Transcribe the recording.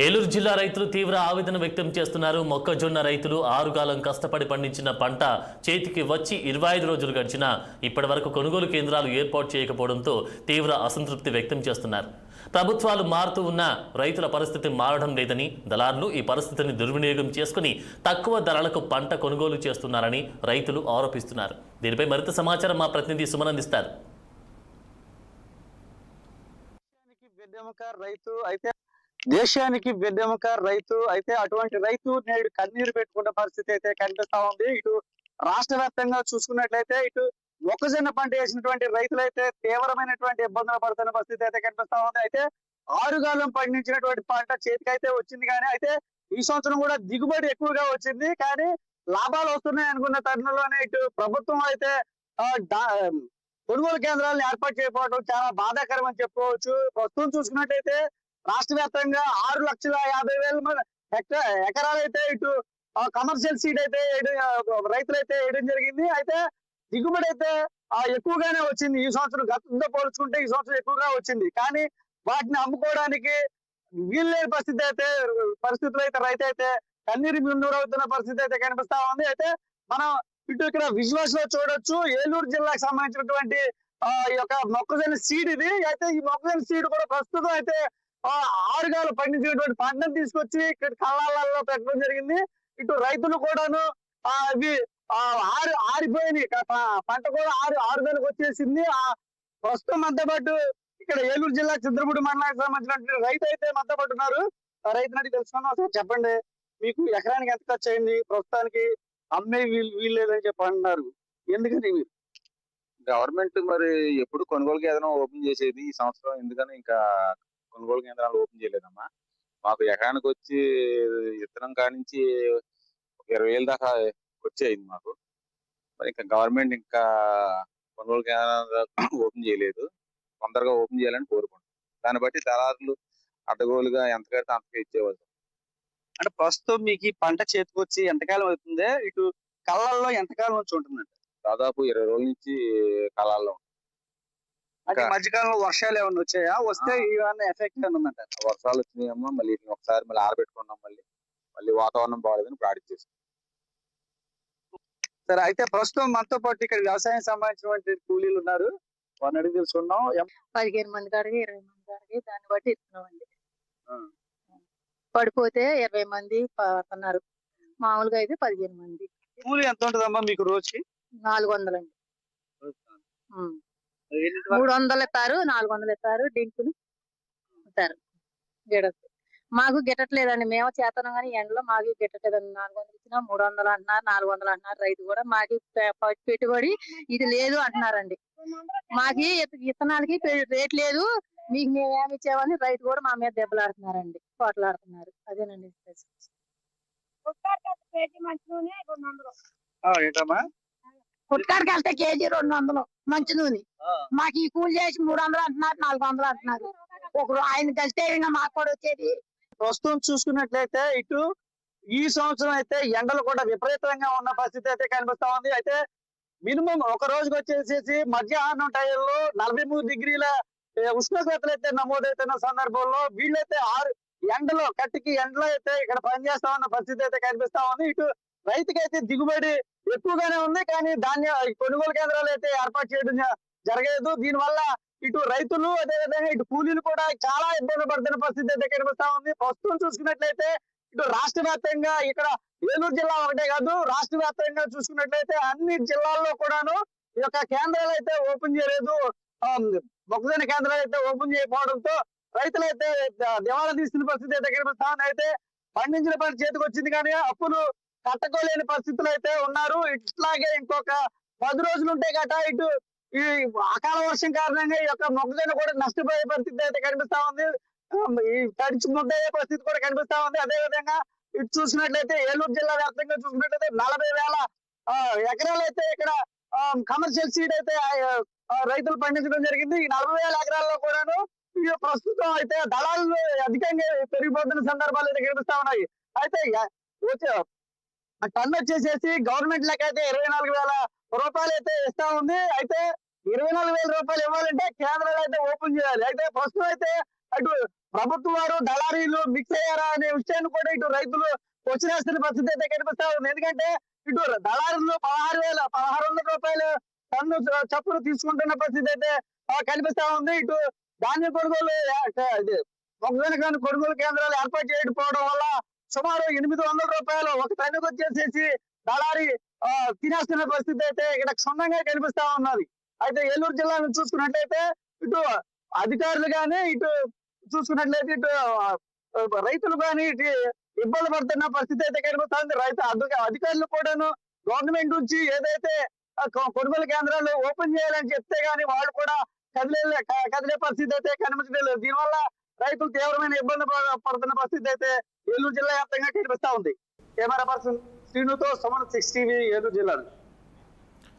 ఏలూరు జిల్లా రైతులు తీవ్ర ఆవేదన వ్యక్తం చేస్తున్నారు. మొక్కజొన్న రైతులు 6 కాలం కష్టపడి పండించిన పంట చేతికి వచ్చి 25 రోజులు గడిచినా ఇప్పటి వరకు కొనుగోలు కేంద్రాలు ఏర్పాటు చేయకపోవడంతో తీవ్ర అసంతృప్తి వ్యక్తం చేస్తున్నారు. ప్రభుత్వాలు మారుతూ ఉన్న రైతుల పరిస్థితి మారడం లేదని, దళారులు ఈ పరిస్థితిని దుర్వినియోగం చేసుకుని తక్కువ ధరలకు పంట కొనుగోలు చేస్తున్నారని రైతులు ఆరోపిస్తున్నారు. దీనిపై మరింత సమాచారం మా ప్రతినిధి సుమన్ అందిస్తారు. దేశానికి వెన్నెముక రైతు అయితే అటువంటి రైతు నేడు కన్నీరు పెట్టుకున్న పరిస్థితి అయితే కనిపిస్తా ఉంది. ఇటు రాష్ట్ర వ్యాప్తంగా చూసుకున్నట్లయితే ఇటు మొక్కజొన్న పంట వేసినటువంటి రైతులైతే తీవ్రమైనటువంటి ఇబ్బందులు పడుతున్న పరిస్థితి అయితే కనిపిస్తా ఉంది. అయితే ఆరుగాలం పండించినటువంటి పంట చేతికైతే వచ్చింది, కానీ అయితే ఈ సంవత్సరం కూడా దిగుబడి ఎక్కువగా వచ్చింది, కానీ లాభాలు వస్తున్నాయి అనుకున్న తరుణంలోనే ఇటు ప్రభుత్వం అయితే కొనుగోలు కేంద్రాలను ఏర్పాటు చేయకపోవడం చాలా బాధాకరం అని చెప్పుకోవచ్చు. ప్రస్తుతం చూసుకున్నట్టయితే రాష్ట్ర వ్యాప్తంగా 6,50,000 ఎకరాలు అయితే ఇటు కమర్షియల్ సీడ్ అయితే రైతులైతే వేయడం జరిగింది. అయితే దిగుబడి అయితే ఎక్కువగానే వచ్చింది. ఈ సంవత్సరం గతంతో పోల్చుకుంటే ఈ సంవత్సరం ఎక్కువగా వచ్చింది, కానీ వాటిని అమ్ముకోవడానికి వీల్లేని పరిస్థితులు అయితే రైతు అయితే కన్నీరు మున్నూరవుతున్న పరిస్థితి అయితే కనిపిస్తా ఉంది. అయితే మనం ఇటు ఇక్కడ విజువల్స్ లో చూడొచ్చు, ఏలూరు జిల్లాకు సంబంధించినటువంటి ఈ యొక్క మొక్కజొన్న సీడ్ ఇది. అయితే ఈ మొక్కజొన్న సీడ్ కూడా ప్రస్తుతం అయితే 6 కాలం పండించినటువంటి పంటను తీసుకొచ్చి ఇక్కడ కళ్ళాలలో పెట్టడం జరిగింది. ఇటు రైతులు కూడాను అవి ఆరిపోయినాయి, పంట కూడా ఆరుదలకు వచ్చేసింది. ప్రస్తుతం మనతో పాటు ఇక్కడ ఏలూరు జిల్లా చింతలపూడి మండలానికి సంబంధించినటువంటి రైతు అయితే మనతో పాటు ఉన్నారు. రైతు నాటి తెలుసుకున్నాం. సార్ చెప్పండి, మీకు ఎకరానికి ఎంత ఖర్చు అయింది? ప్రస్తుతానికి అమ్మే వీల్లేదని చెప్పి అంటున్నారు, ఎందుకని? మీరు గవర్నమెంట్ మరి ఎప్పుడు కొనుగోలు కేంద్రం ఓపెన్ చేసేది, ఈ సంవత్సరం ఎందుకని ఇంకా కొనుగోలు కేంద్రాలు ఓపెన్ చేయలేదమ్మా. మాకు ఎకరానికి వచ్చి విత్తనం కానించి 20,000 దాకా వచ్చేయింది మాకు. మరి ఇంకా గవర్నమెంట్ ఇంకా కొనుగోలు కేంద్రాలు ఓపెన్ చేయలేదు. తొందరగా ఓపెన్ చేయాలని కోరుకుంటున్నాం. దాన్ని బట్టి దళారులు అడ్డగోలుగా ఎంత కడితే అంతగా ఇచ్చేవాళ్ళు. అంటే ప్రస్తుతం మీకు ఈ పంట చేతికొచ్చి ఎంతకాలం అవుతుంది? ఇటు కళ్ళల్లో ఎంతకాలం వచ్చి ఉంటుందండి? దాదాపు 20 రోజుల నుంచి కళాల్లో ఉంటుంది. అంటే మధ్యకాలంలో వర్షాలు ఏమైనా వచ్చాయా? వస్తే ఇవన్నీ ఎఫెక్ట్ ఏమైనా ఉందంట? వర్షాలు వచ్చినాయమ్మా, మళ్ళీ ఒకసారి మళ్ళీ ఆరబెట్టుకున్నాం, మళ్ళీ వాతావరణం బాగాలేదని ప్రార్థించేస్తాం. సరే, అయితే ప్రస్తుతం మనతో పాటు ఇక్కడ వ్యవసాయం సంబంధించినటువంటి కూలీలు ఉన్నారు, వాళ్ళని అడిగి తెలుసుకున్నాం. 15 మంది కాడికి 20 మంది కాడికి దాన్ని బట్టి ఇస్తున్నామండి. పడిపోతే 20 మంది పడుతున్నారు, మామూలుగా అయితే 15 మంది. కూలి ఎంత ఉంటుందమ్మా మీకు రోజుకి? 400 అండి. 300 ఇస్తారు, 400 ఇస్తారు, డింకులు ఇస్తారు. మాకు గిట్టట్లేదండి, మేము చేతనం కానీ ఎండలో మాకు గిట్టట్లేదండి. 400 ఇచ్చినా 300 అంటున్నారు, 400 అంటున్నారు. రైతు కూడా మాకు పెట్టుబడి ఇది లేదు అంటున్నారండి. మాకు విత్తనాలకి రేట్ లేదు, మీకు మేమేమి ఇచ్చామని రైతు కూడా మా మీద దెబ్బలాడుతున్నారండి, పోట్లాడుతున్నారు. అదేనండి. ఏంటమ్మా? పుట్కాడికి వెళ్తే కేజీ 200 మంచి నూనె, మాకు ఈ కూలి చేసి 300 అంటున్నారు, 400 అంటున్నారు. ఒకరు ఆయన కలిస్తే మాకు కూడా వచ్చేది. ప్రస్తుతం చూసుకున్నట్లయితే ఇటు ఈ సంవత్సరం అయితే ఎండలు కూడా విపరీతంగా ఉన్న పరిస్థితి అయితే కనిపిస్తా ఉంది. అయితే మినిమం ఒక రోజుకి వచ్చేసేసి మధ్యాహ్నం టైంలో 43 డిగ్రీల ఉష్ణోగ్రతలు అయితే నమోదవుతున్న సందర్భంలో వీళ్ళైతే ఎండలో కట్టికి ఎండలో అయితే ఇక్కడ పనిచేస్తా ఉన్న పరిస్థితి అయితే కనిపిస్తా ఉంది. ఇటు రైతుకైతే దిగుబడి ఎక్కువగానే ఉంది, కానీ కొనుగోలు కేంద్రాలు అయితే ఏర్పాటు చేయడం జరగలేదు. దీనివల్ల ఇటు రైతులు అదేవిధంగా ఇటు కూలీలు కూడా చాలా ఇబ్బంది పడుతున్న పరిస్థితి అయితే కనిపిస్తా ఉంది. ప్రస్తుతం చూసుకున్నట్లయితే ఇటు రాష్ట్ర వ్యాప్తంగా ఇక్కడ ఏలూరు జిల్లా ఒకటే కాదు, రాష్ట్ర వ్యాప్తంగా చూసుకున్నట్లయితే అన్ని జిల్లాల్లో కూడాను ఈ యొక్క కేంద్రాలు అయితే ఓపెన్ చేయలేదు. మొక్కజొన్న కేంద్రాలు అయితే ఓపెన్ చేయకపోవడంతో రైతులైతే దివాళా తీస్తున్న పరిస్థితి అయితే కనిపిస్తా ఉంది. అయితే పండించిన పంట చేతికి వచ్చింది, కానీ అప్పులు కట్టుకోలేని పరిస్థితులు అయితే ఉన్నారు. ఇట్లాగే ఇంకొక 10 రోజులు ఉంటే గట ఇటు ఈ అకాల వర్షం కారణంగా ఈ యొక్క మొక్కజొన్న కూడా నష్టపోయే పరిస్థితి అయితే కనిపిస్తా ఉంది. ఈ తడిచి ముద్దయ్యే పరిస్థితి కూడా కనిపిస్తా ఉంది. అదే విధంగా ఇటు చూసినట్లయితే ఏలూరు జిల్లా వ్యాప్తంగా చూసినట్లయితే 40,000 ఎకరాలు అయితే ఇక్కడ కమర్షియల్ సీడ్ అయితే రైతులు పండించడం జరిగింది. ఈ 40,000 ఎకరాల్లో కూడాను ప్రస్తుతం అయితే దళాలు అధికంగా పెరిగిపోతున్న సందర్భాలు అయితే కనిపిస్తా ఉన్నాయి. అయితే టన్ వచ్చేసేసి గవర్నమెంట్ లెక్క అయితే 24,000 రూపాయలు అయితే ఇస్తా ఉంది. అయితే 24,000 రూపాయలు ఇవ్వాలంటే కేంద్రాలు అయితే ఓపెన్ చేయాలి. అయితే ప్రస్తుతం అయితే అటు ప్రభుత్వం వారు దళారీలు మిక్స్ అయ్యారా అనే విషయాన్ని కూడా ఇటు రైతులు వచ్చినేస్తున్న పరిస్థితి అయితే కనిపిస్తా ఉంది. ఎందుకంటే ఇటు దళారీలు 1600 రూపాయలు టన్ను చప్పులు తీసుకుంటున్న పరిస్థితి అయితే కనిపిస్తా ఉంది. ఇటు ధాన్యం కొనుగోలు మొక్కజొన్న కొనుగోలు కేంద్రాలు ఏర్పాటు చేయకపోవడం వల్ల సుమారు 800 రూపాయలు ఒక టన్నుకు వచ్చేసేసి దళారీ తినేస్తున్న పరిస్థితి అయితే ఇక్కడ క్షుణ్ణంగా కనిపిస్తా ఉన్నది. అయితే ఏలూరు జిల్లాను చూసుకున్నట్లయితే ఇటు అధికారులు కానీ ఇటు చూసుకున్నట్లయితే ఇటు రైతులు కానీ ఇటు ఇబ్బంది పడుతున్న పరిస్థితి అయితే కనిపిస్తుంది. అధికారులు కూడాను గవర్నమెంట్ నుంచి ఏదైతే కొనుగోలు కేంద్రాలు ఓపెన్ చేయాలని చెప్తే గానీ వాళ్ళు కూడా కదిలే పరిస్థితి అయితే కనిపించడం లేదు. దీనివల్ల రైతులు తీవ్రమైన ఇబ్బంది పడుతున్న పరిస్థితి అయితే ఏలూరు జిల్లా వ్యాప్తంగా కనిపిస్తా ఉంది. కెమెరా పర్సన్ శ్రీనుతో సుమన్ 6 టీవీ ఏలూరు జిల్లా.